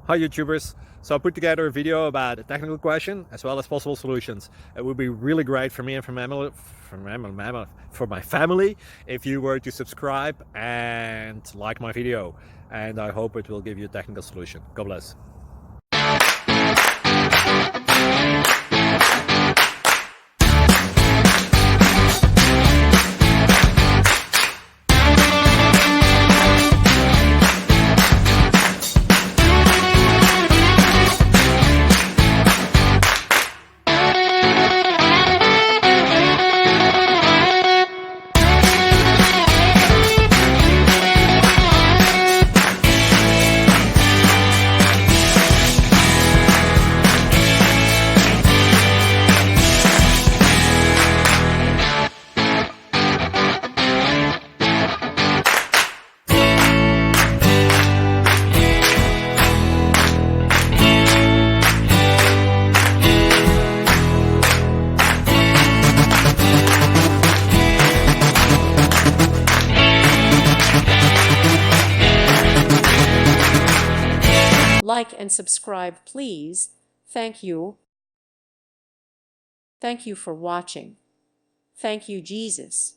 Hi YouTubers. So I put together a video about a technical question as well as possible solutions. It would be really great for me and for my family if you were to subscribe and like my video. And I hope it will give you a technical solution. God bless. Like and subscribe, please. Thank you. Thank you for watching. Thank you, Jesus.